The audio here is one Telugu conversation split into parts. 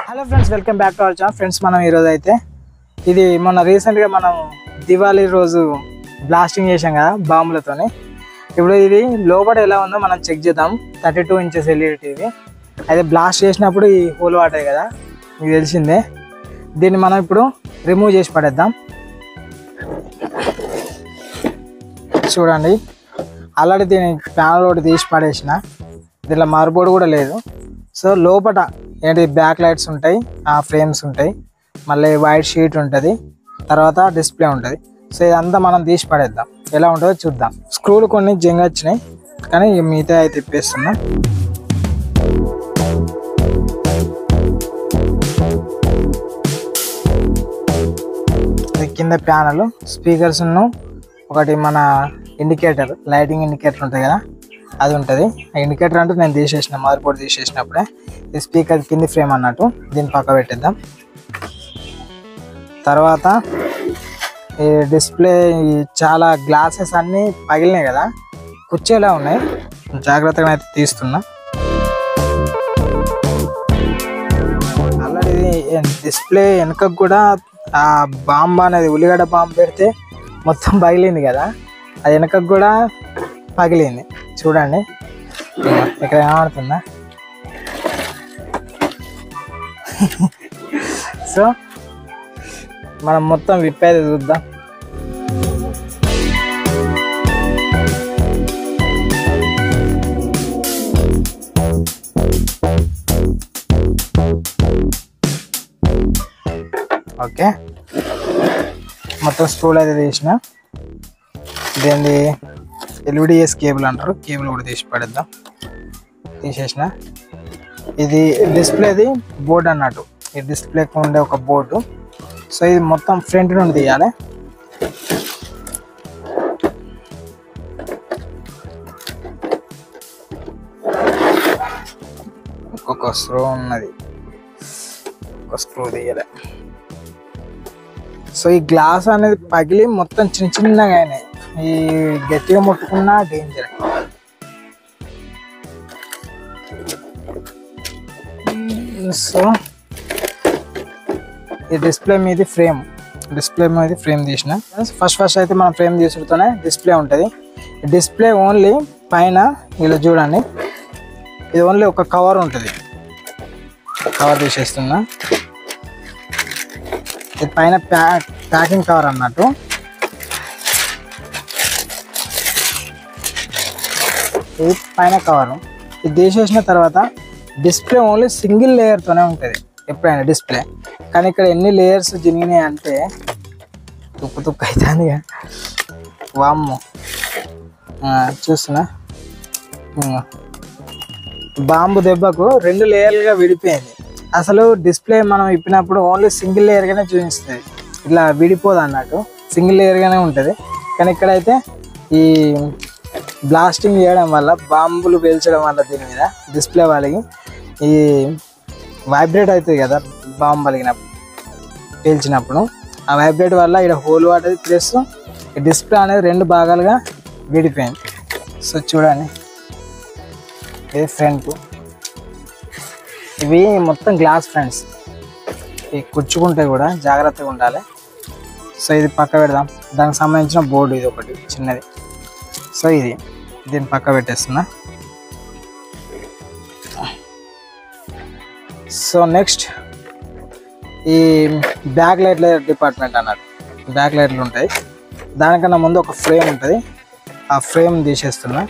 Hello friends, welcome back to our channel. Friends, మనం ఈరోజు అయితే ఇది మొన్న రీసెంట్గా మనం దివాళీ రోజు బ్లాస్టింగ్ చేసాం కదా బాంబులతోని. ఇప్పుడు ఇది లోపల ఎలా ఉందో మనం చెక్ చేద్దాం. 32 ఇంచెస్ ఎల్ఈడి టీవీ అయితే బ్లాస్ట్ చేసినప్పుడు ఈ హోల్ వాటాయి కదా, మీకు తెలిసిందే. దీన్ని మనం ఇప్పుడు రిమూవ్ చేసి పడేద్దాం. చూడండి, ఆల్రెడీ దీని ప్యానల్ ఒకటి తీసి పడేసిన, దీనిలో మదర్ బోర్డు కూడా లేదు. సో లోపల ఏంటి బ్యాక్ లైట్స్ ఉంటాయి, ఆ ఫ్రేమ్స్ ఉంటాయి, మళ్ళీ వైట్ షీట్ ఉంటుంది, తర్వాత డిస్ప్లే ఉంటుంది. సో ఇదంతా మనం తీసి పడేద్దాం, ఎలా ఉంటుందో చూద్దాం. స్క్రూలు కొన్ని జంగ్ వచ్చినాయి, కానీ మిగతా అయితే తిప్పేస్తున్నా. కింద ప్యానల్, స్పీకర్స్, ఒకటి మన ఇండికేటర్, లైటింగ్ ఇండికేటర్ ఉంటుంది కదా, అది ఉంటుంది. ఆ ఇండికేటర్ అంటే నేను తీసేసిన, మదర్ బోర్డ్ తీసేసినప్పుడే. ఈ స్పీకర్ కింది ఫ్రేమ్ అన్నట్టు, దీన్ని పక్క పెట్టేద్దాం. తర్వాత ఈ డిస్ప్లే చాలా గ్లాసెస్ అన్నీ పగిలినాయి కదా, కుచ్చేలా ఉన్నాయి, జాగ్రత్తగా అయితే తీస్తున్నా. ఆల్రెడీ డిస్ప్లే వెనకకు కూడా ఆ బాంబు అనేది, ఉల్లిగడ్డ బాంబు పెడితే మొత్తం పగిలింది కదా, అది వెనకకు కూడా పగిలింది. చూడండి ఇక్కడ ఏమవుతుందా. సో మనం మొత్తం విప్పేది చూద్దాం. ఓకే, మొత్తం స్క్రూలు అయితే తీసిన. ఇదేంది ఎల్విడిఎస్ కేబుల్ అంటారు, కేబుల్ కూడా తీసి పడేద్దాం. తీసేసిన. ఇది డిస్ప్లేది బోర్డు అన్నట్టు, ఈ డిస్ప్లేకి ఉండే ఒక బోర్డు. సో ఇది మొత్తం ఫ్రంట్ నుండి తీయాలి. ఒక్కొక్క స్క్రూ ఉన్నది, ఒక స్క్రూ తీయాలి. సో ఈ గ్లాస్ అనేది పగిలి మొత్తం చిన్న చిన్నగా అయినాయి. ఈ గట్టిగా ముట్టుకున్నా డేంజర్. సో ఈ డిస్ప్లే మీద ఫ్రేమ్ తీసిన. ఫస్ట్ అయితే మనం ఫ్రేమ్ తీసుడుతోనే డిస్ప్లే ఉంటుంది. డిస్ప్లే ఓన్లీ పైన ఇలా చూడండి, ఇది ఓన్లీ ఒక కవర్ ఉంటుంది. కవర్ తీసేస్తున్నా. ఇది పైన ప్యాకింగ్ కవర్ అన్నట్టు. ఇది పైన కవరు. ఇది తీసేసిన తర్వాత డిస్ప్లే ఓన్లీ సింగిల్ లేయర్తోనే ఉంటుంది ఎప్పుడైనా డిస్ప్లే. కానీ ఇక్కడ ఎన్ని లేయర్స్ జినిగినాయి అంటే తుక్కు అవుతుంది. వామ్మో, చూస్తున్నా, బాంబు దెబ్బకు 2 లేయర్లుగా విడిపోయింది. అసలు డిస్ప్లే మనం ఇప్పినప్పుడు ఓన్లీ సింగిల్ లేయర్గానే చూపిస్తుంది, ఇట్లా విడిపోదు అన్నట్టు, సింగిల్ లేయర్గానే ఉంటుంది. కానీ ఇక్కడైతే ఈ బ్లాస్టింగ్ చేయడం వల్ల, బాంబులు పేల్చడం వల్ల దీని మీద డిస్ప్లే వాళ్ళకి ఈ వైబ్రేట్ అవుతుంది కదా, బాంబు పలిగినప్పుడు, పేల్చినప్పుడు. ఆ వైబ్రేట్ వల్ల ఇక్కడ హోల్ వాటది, ప్లస్ ఈ డిస్ప్లే అనేది 2 భాగాలుగా విడిపోయింది. సో చూడండి, ఇది ఫ్రంట్. ఇవి మొత్తం గ్లాస్ ఫ్రెండ్స్, ఇవి కుచ్చుకుంటే కూడా జాగ్రత్తగా ఉండాలి. సో ఇది పక్క పెడదాం. దానికి సంబంధించిన బోర్డు ఇది ఒకటి చిన్నది. సో దీన్ని పక్క పెట్టేస్తున్నా. సో నెక్స్ట్ ఈ బ్యాక్ లైట్ల డిపార్ట్మెంట్ అన్నట్టు, బ్యాక్ లైట్లు ఉంటాయి. దానికన్నా ముందు ఒక ఫ్రేమ్ ఉంటుంది, ఆ ఫ్రేమ్ తీసేస్తున్నా.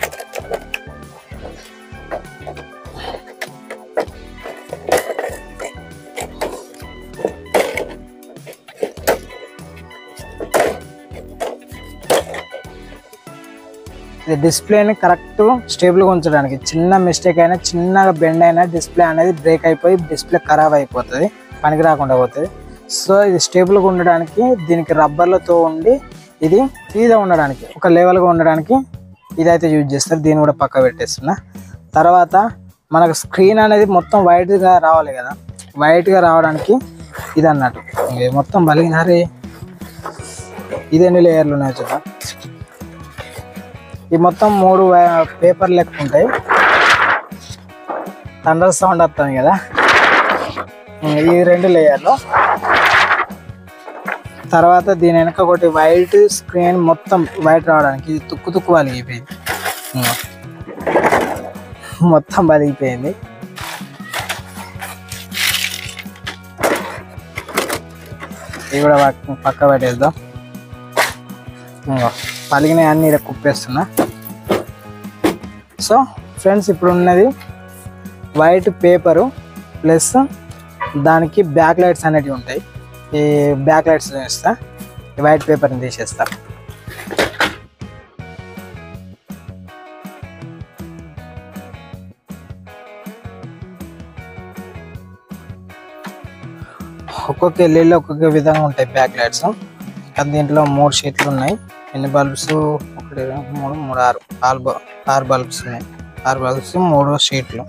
ఇది డిస్ప్లేని కరెక్ట్ స్టేబుల్గా ఉంచడానికి, చిన్న మిస్టేక్ అయినా, చిన్నగా బెండ్ అయినా డిస్ప్లే అనేది బ్రేక్ అయిపోయి డిస్ప్లే ఖరాబ్ అయిపోతుంది, పనికి రాకుండా పోతుంది. సో ఇది స్టేబుల్గా ఉండడానికి దీనికి రబ్బర్లతో ఉండి, ఇది ఫ్రీగా ఉండడానికి, ఒక లెవెల్గా ఉండడానికి ఇదైతే యూజ్ చేస్తారు. దీన్ని కూడా పక్క పెట్టేస్తున్నా. తర్వాత మనకు స్క్రీన్ అనేది మొత్తం వైట్గా రావాలి కదా, వైట్గా రావడానికి ఇది అన్నట్టు. మొత్తం బలిగినారే, ఇది ఎన్ని లేయర్లు ఉన్నాయో చూద్దాం. ఈ మొత్తం 3 పేపర్ లెక్క ఉంటాయి. థండర్ సౌండ్ వస్తుంది కదా, ఈ 2 లేయర్లు. తర్వాత దీని వెనక ఒకటి వైట్ స్క్రీన్ మొత్తం వైట్ రావడానికి ఇది తుక్కు వలిగిపోయింది, మొత్తం వలిగిపోయింది. ఇది కూడా పక్క పెట్టేద్దాం. పలిగిన అన్ని ఇలా కుప్పేస్తున్నా. సో ఫ్రెండ్స్, ఇప్పుడు ఉన్నది వైట్ పేపరు ప్లస్ దానికి బ్యాక్ లైట్స్ అనేటివి ఉంటాయి. ఈ బ్యాక్ లైట్స్ వేస్తా, ఈ వైట్ పేపర్ని తీసేస్తా. ఒక్కొక్క ఎల్ఈడీలో ఒక్కొక్క విధంగా ఉంటాయి బ్యాక్ లైట్స్. దీంట్లో 3 షీట్లు ఉన్నాయి. ఎన్ని బల్బ్స్? 1 2 3 4 6 బల్బ్స్ ఉన్నాయి. 6 బల్బ్స్ 3 షీట్లు.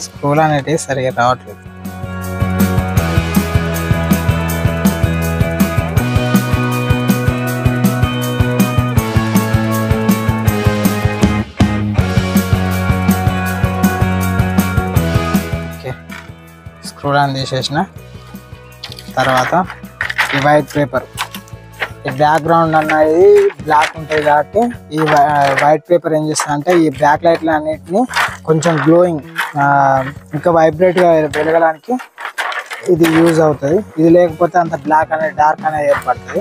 స్కూల్ అనేది సరిగా రావట్లేదు. ఓకే, స్క్రూ ఆన్ తీసేసిన తర్వాత ఈ వైట్ పేపర్, ఈ బ్యాక్గ్రౌండ్ అన్నది బ్లాక్ ఉంటుంది కాబట్టి ఈ వైట్ పేపర్ ఏం చేస్తుంది అంటే ఈ బ్యాక్ లైట్లు అన్నిటిని కొంచెం గ్లోయింగ్ ఇంకా వైబ్రేట్గా వెలగడానికి ఇది యూజ్ అవుతుంది. ఇది లేకపోతే అంత బ్లాక్ అనేది డార్క్ అనేది ఏర్పడుతుంది.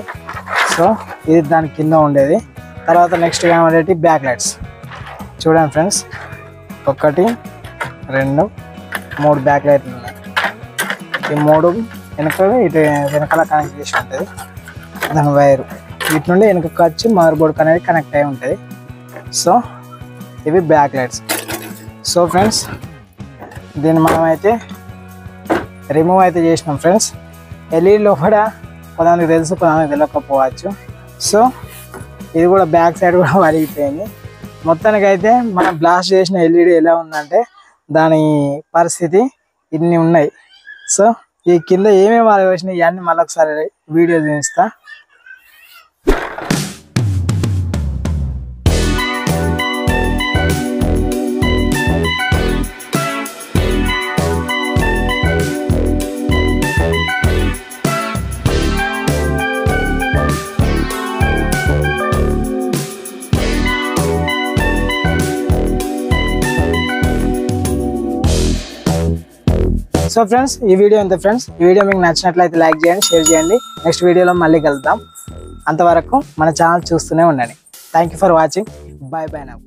సో ఇది దాని కింద ఉండేది. తర్వాత నెక్స్ట్ కనబడేటి బ్యాక్ లైట్స్ చూడండి ఫ్రెండ్స్, 1 2 3 బ్యాక్ లైట్లు ఉన్నాయి. ఈ 3 వెనకాల కనెక్ట్ చేసి ఉంటుంది దాని వైరు. వీటి నుండి వెనకకి వచ్చి మదర్ బోర్డ్కి అనేది కనెక్ట్ అయి ఉంటుంది. సో ఇవి బ్యాక్ లైట్స్. సో ఫ్రెండ్స్, దీన్ని మనం అయితే రిమూవ్ అయితే చేసినాం ఫ్రెండ్స్. ఎల్ఈడీలో కూడా కొంతమందికి తెలుసు, కొంతమందికి తెలియకపోవచ్చు. సో ఇది కూడా బ్యాక్ సైడ్ కూడా వలిగిపోయింది. మొత్తానికి అయితే మనం బ్లాస్ట్ చేసిన ఎల్ఈడీ ఎలా ఉందంటే దాని పరిస్థితి ఇన్ని ఉన్నాయి. సో ఈ కింద ఏమేమి వాళ్ళు వచ్చినాయి ఇవన్నీ మళ్ళీ ఒకసారి వీడియో చూపిస్తా. సో ఫ్రెండ్స్, ఈ వీడియో ఎంత ఫ్రెండ్స్, ఈ వీడియో మీకు నచ్చినట్లయితే లైక్ చేయండి, షేర్ చేయండి. నెక్స్ట్ వీడియోలో మళ్ళీ కలుద్దాం. అంతవరకు మన ఛానల్ చూస్తూనే ఉండండి. Thank you for watching. By by now.